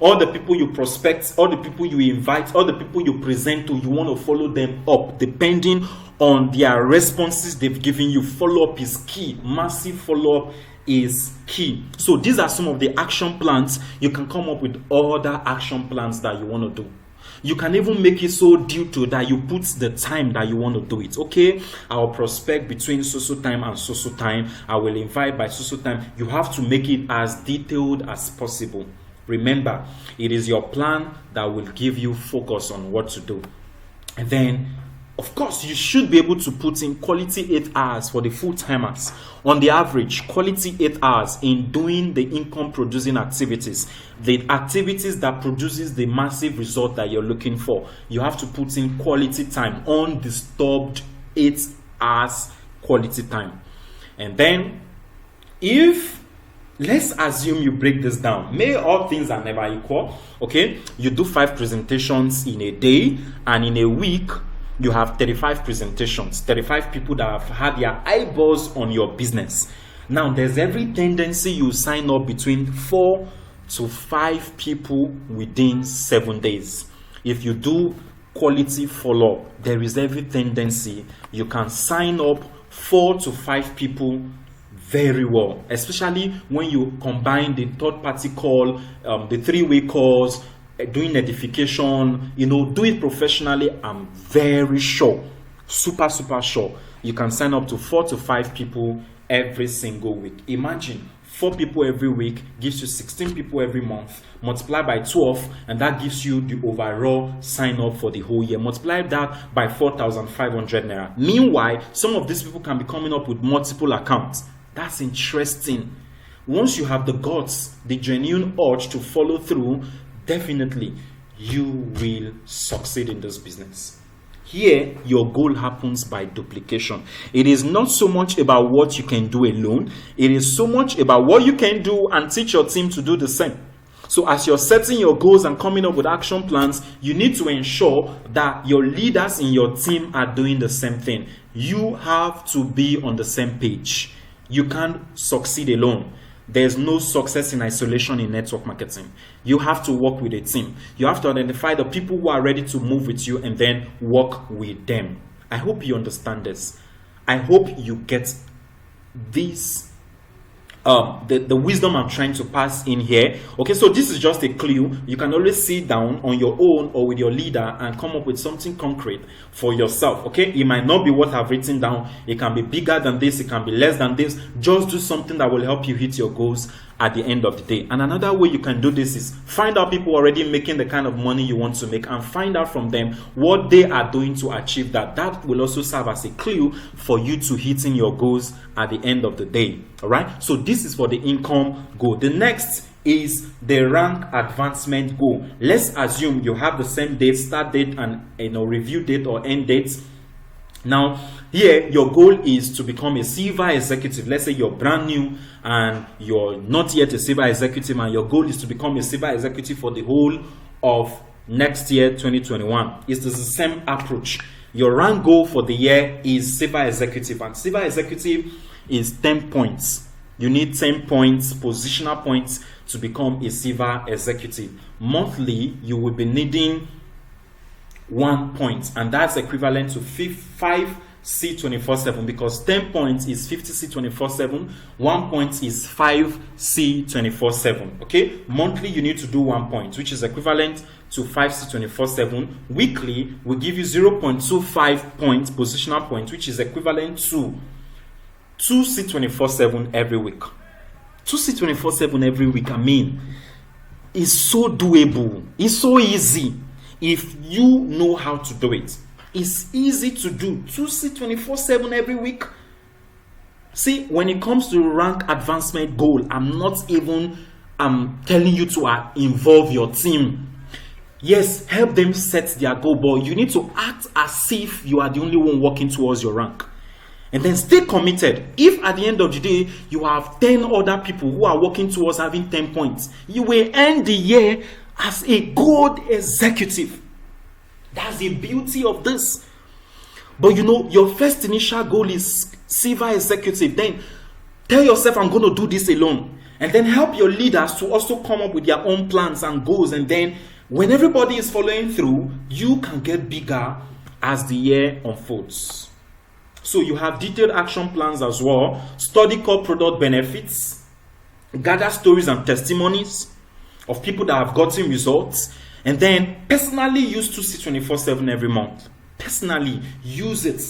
All the people you prospect, all the people you invite, all the people you present to, you want to follow them up depending on their responses they've given you. Follow-up is key. Massive follow-up is key. So these are some of the action plans. You can come up with other action plans that you want to do. You can even make it so detailed that you put the time that you want to do it. Okay, I will prospect between so time and so time. I will invite by so time. You have to make it as detailed as possible. Remember, it is your plan that will give you focus on what to do. And then, of course, you should be able to put in quality 8 hours for the full-timers. On the average, quality 8 hours in doing the income-producing activities, the activities that produces the massive result that you're looking for. You have to put in quality time, undisturbed 8 hours quality time. And then, let's assume you break this down. May all things are never equal. Okay, you do 5 presentations in a day, and in a week you have 35 presentations, 35 people that have had their eyeballs on your business. Now there's every tendency you sign up between 4 to 5 people within 7 days. If you do quality follow-up, there is every tendency you can sign up 4 to 5 people very well, especially when you combine the third-party call, the 3-way calls, doing edification, do it professionally. I'm very sure, super sure, you can sign up to 4 to 5 people every single week. Imagine 4 people every week gives you 16 people every month. Multiply by 12, and that gives you the overall sign up for the whole year. Multiply that by 4,500 naira. Meanwhile, some of these people can be coming up with multiple accounts. That's interesting. Once you have the guts, the genuine urge to follow through, definitely you will succeed in this business. Here, your goal happens by duplication. It is not so much about what you can do alone. It is so much about what you can do and teach your team to do the same. So as you're setting your goals and coming up with action plans, you need to ensure that your leaders in your team are doing the same thing. You have to be on the same page. You can't succeed alone. There's no success in isolation in network marketing. You have to work with a team. You have to identify the people who are ready to move with you and then work with them. I hope you understand this. I hope you get this, the wisdom I'm trying to pass in here. Okay, so this is just a clue. You can always sit down on your own or with your leader and come up with something concrete for yourself. Okay, it might not be what I've written down. It can be bigger than this, it can be less than this. Just do something that will help you hit your goals at the end of the day. And another way you can do this is find out people already making the kind of money you want to make and find out from them what they are doing to achieve that. That will also serve as a clue for you to hitting your goals at the end of the day. All right. So this is for the income goal. The next is the rank advancement goal. Let's assume you have the same date, start date, and review date or end date. Now, here your goal is to become a silver executive. Let's say you're brand new and you're not yet a silver executive, and your goal is to become a silver executive for the whole of next year, 2021. It's the same approach. Your rank goal for the year is silver executive, and silver executive is 10 points. You need 10 points, positional points, to become a silver executive. Monthly, you will be needing 1 point, and that's equivalent to 5 C24/7, because 10 points is 50 C24/7, 1 point is 5 C24/7. Okay, monthly you need to do 1 point, which is equivalent to 5 C24/7. Weekly will give you 0.25 points, positional point, which is equivalent to 2 C24/7 every week. 2 C24/7 every week, I mean, is so doable. It's so easy if you know how to do it. It's easy to do. 2 C24/7 every week. See, when it comes to rank advancement goal, I'm not even telling you to involve your team. Yes, help them set their goal, but you need to act as if you are the only one working towards your rank. And then stay committed. If at the end of the day, you have 10 other people who are working towards having 10 points, you will end the year as a gold executive. That's the beauty of this. But your first initial goal is silver executive. Then tell yourself, I'm going to do this alone. And then help your leaders to also come up with their own plans and goals. And then when everybody is following through, you can get bigger as the year unfolds. So you have detailed action plans as well. Study core product benefits. Gather stories and testimonies of people that have gotten results. And then personally use 2 C24/7 every month. Personally use it.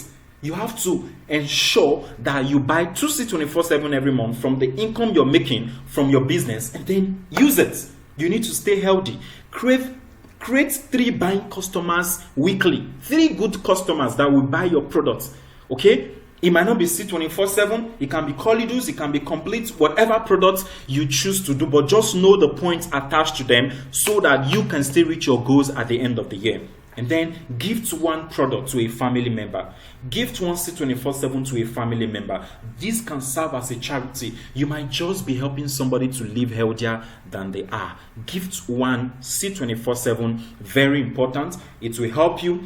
You have to ensure that you buy 2 C24/7 every month from the income you're making from your business, and then use it. You need to stay healthy. Create 3 buying customers weekly. 3 good customers that will buy your products. Okay? It might not be C24/7, it can be Colidus, it can be Complete, whatever products you choose to do, but just know the points attached to them so that you can still reach your goals at the end of the year. And then gift 1 product to a family member. Gift 1 C24/7 to a family member. This can serve as a charity. You might just be helping somebody to live healthier than they are. Gift 1 C24/7, very important. It will help you,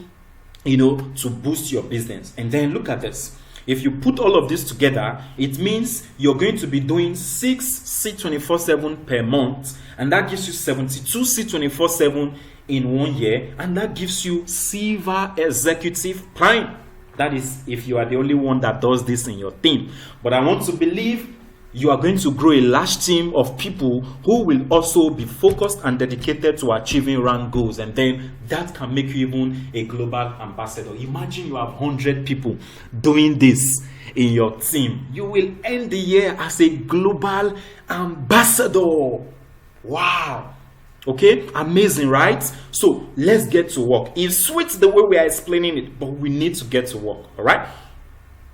to boost your business. And then look at this. If you put all of this together, it means you're going to be doing 6 C24/7 per month, and that gives you 72 C24/7 in 1 year, and that gives you silver executive prime. That is if you are the only one that does this in your team. But I want to believe you are going to grow a large team of people who will also be focused and dedicated to achieving rank goals, and then that can make you even a global ambassador. Imagine you have 100 people doing this in your team. You will end the year as a global ambassador. Wow. Okay, amazing, right? So let's get to work. It's sweet the way we are explaining it, but we need to get to work. All right.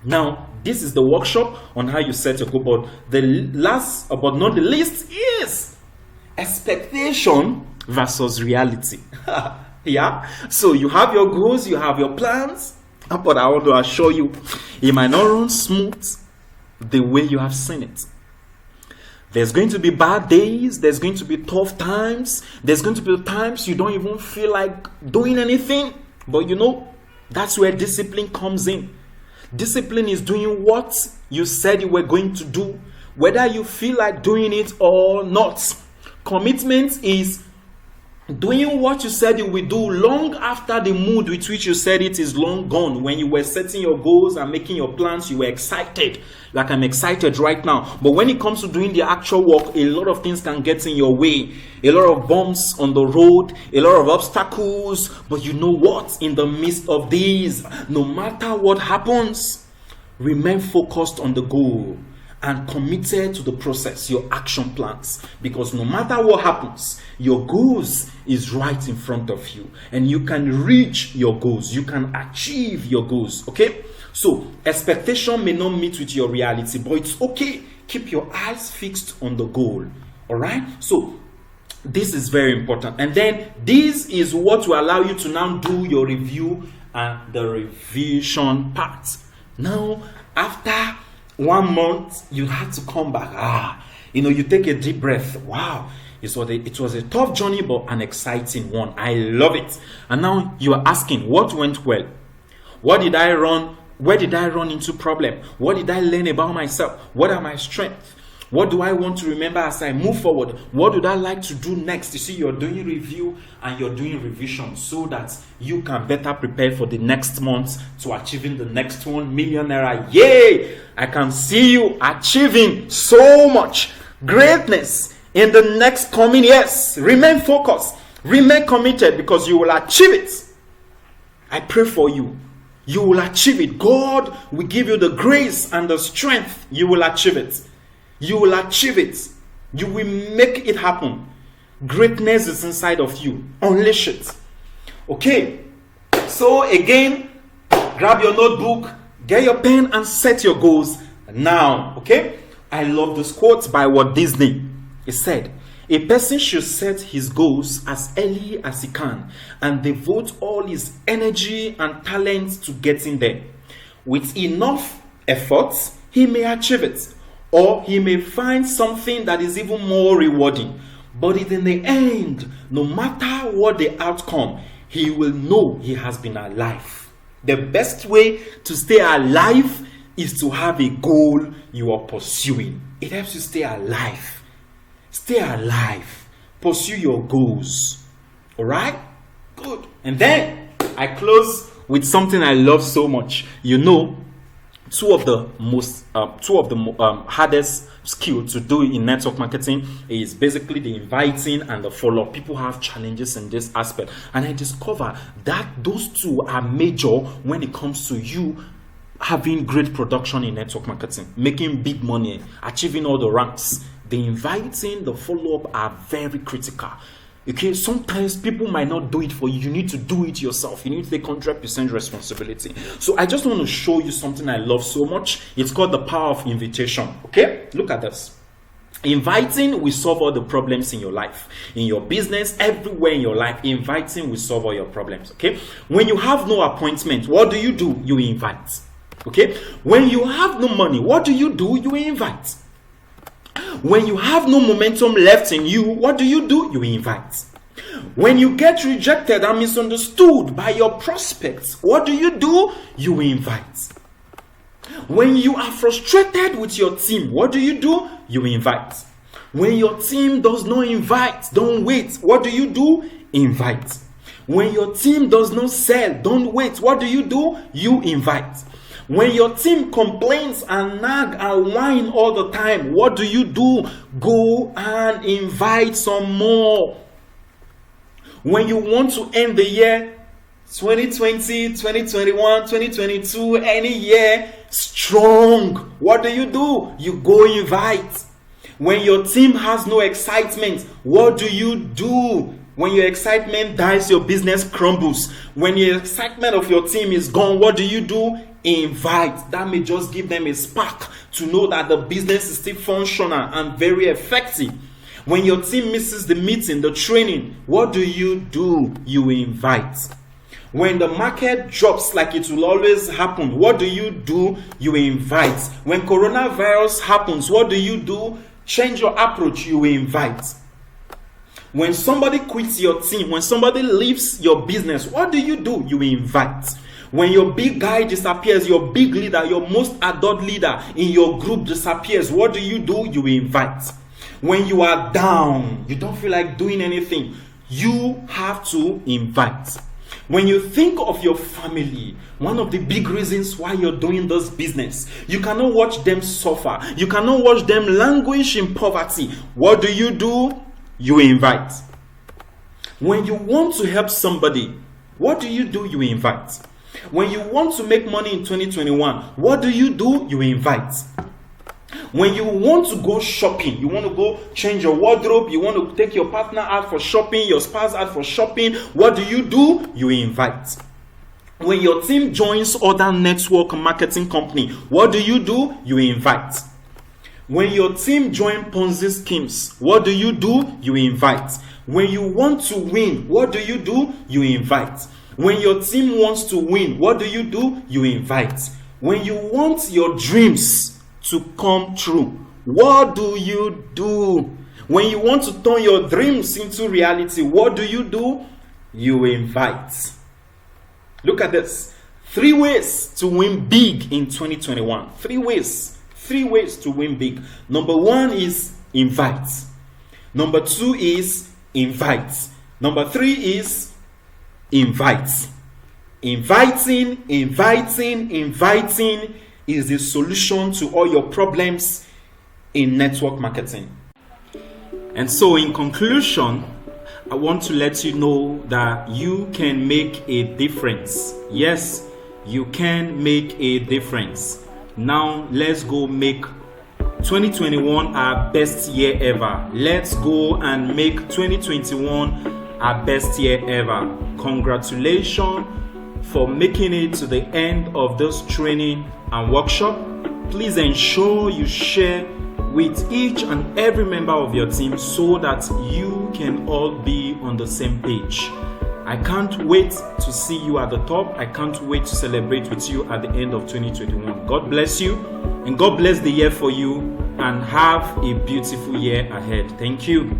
Now, this is the workshop on how you set your goal. But the last, but not the least, is expectation versus reality. Yeah. So you have your goals, you have your plans, but I want to assure you, it might not run smooth the way you have seen it. There's going to be bad days. There's going to be tough times. There's going to be times you don't even feel like doing anything. But that's where discipline comes in. Discipline is doing what you said you were going to do, whether you feel like doing it or not. Commitment is doing what you said you will do long after the mood with which you said it is long gone. When you were setting your goals and making your plans, you were excited, like I'm excited right now. But when it comes to doing the actual work, a lot of things can get in your way. A lot of bumps on the road, a lot of obstacles. But you know what? In the midst of these, no matter what happens, remain focused on the goal and committed to the process, your action plans. Because no matter what happens, your goals is right in front of you, and you can reach your goals. You can achieve your goals. Okay? So expectation may not meet with your reality, but it's okay. Keep your eyes fixed on the goal. All right? So this is very important. And then this is what will allow you to now do your review and the revision part. Now, after 1 month, you had to come back. You take a deep breath. Wow. It was a tough journey, but an exciting one. I love it. And now you are asking, what went well? What did I run? Where did I run into problem? What did I learn about myself? What are my strengths? What do I want to remember as I move forward? What would I like to do next? You see, you're doing review and you're doing revision so that you can better prepare for the next month to achieving the next 1 million naira. Yay! I can see you achieving so much greatness in the next coming years. Remain focused. Remain committed, because you will achieve it. I pray for you. You will achieve it. God will give you the grace and the strength. You will achieve it. You will achieve it. You will make it happen. Greatness is inside of you. Unleash it. Okay. So again, grab your notebook, get your pen, and set your goals now. Okay. I love this quote by Walt Disney. He said, "A person should set his goals as early as he can and devote all his energy and talent to getting there. With enough effort, he may achieve it. Or he may find something that is even more rewarding. But in the end, no matter what the outcome, he will know he has been alive." The best way to stay alive is to have a goal you are pursuing. It helps you stay alive. Stay alive. Pursue your goals. Alright? Good. And then I close with something I love so much. Two of the hardest skill to do in network marketing is basically the inviting and the follow-up. People have challenges in this aspect, and I discover that those two are major when it comes to you having great production in network marketing, making big money, achieving all the ranks. The inviting, the follow-up are very critical. Okay, sometimes people might not do it for you. You need to do it yourself. You need to take 100% responsibility. So I just want to show you something I love so much. It's called the power of invitation. Okay, look at this. Inviting will solve all the problems in your life, in your business, everywhere in your life. Inviting will solve all your problems. Okay, when you have no appointment, what do? You invite. Okay, when you have no money, what do? You invite. When you have no momentum left in you, what do? You invite. When you get rejected and misunderstood by your prospects, what do? You invite. When you are frustrated with your team, what do? You invite. When your team does not invite, don't wait. What do? Invite. When your team does not sell, don't wait. What do? You invite. When your team complains and nag and whine all the time, what do? Go and invite some more. When you want to end the year 2020, 2021, 2022, any year strong, what do? You go invite. When your team has no excitement, what do? When your excitement dies, your business crumbles. When your excitement of your team is gone, what do? Invite. That may just give them a spark to know that the business is still functional and very effective. When your team misses the meeting, the training, what do? You invite. When the market drops like it will always happen, what do? You invite. When coronavirus happens, what do? Change your approach, you invite. When somebody quits your team, when somebody leaves your business, what do? You invite. When your big guy disappears, your big leader, your most adored leader in your group disappears, what do? You invite. When you are down, you don't feel like doing anything, you have to invite. When you think of your family, one of the big reasons why you're doing this business, you cannot watch them suffer. You cannot watch them languish in poverty. What do? You invite. When you want to help somebody, what do? You invite. When you want to make money in 2021, what do? You invite. When you want to go shopping, you want to go change your wardrobe, you want to take your partner out for shopping, your spouse out for shopping, what do? You invite. When your team joins other network marketing company, what do? You invite. When your team join Ponzi schemes, what do? You invite. When you want to win, what do? You invite. When your team wants to win, what do? You invite. When you want your dreams to come true, what do? When you want to turn your dreams into reality, what do? You invite. Look at this. 3 ways to win big in 2021. 3 ways. 3 ways to win big. Number 1 is invite. Number 2 is invite. Number 3 is invite. Inviting is the solution to all your problems in network marketing. And so, in conclusion, I want to let you know that you can make a difference. Yes, you can make a difference. Now, let's go make 2021 our best year ever. Let's go and make 2021 our best year ever. Congratulations for making it to the end of this training and workshop. Please ensure you share with each and every member of your team so that you can all be on the same page. I can't wait to see you at the top. I can't wait to celebrate with you at the end of 2021. God bless you, and God bless the year for you, and have a beautiful year ahead. Thank you.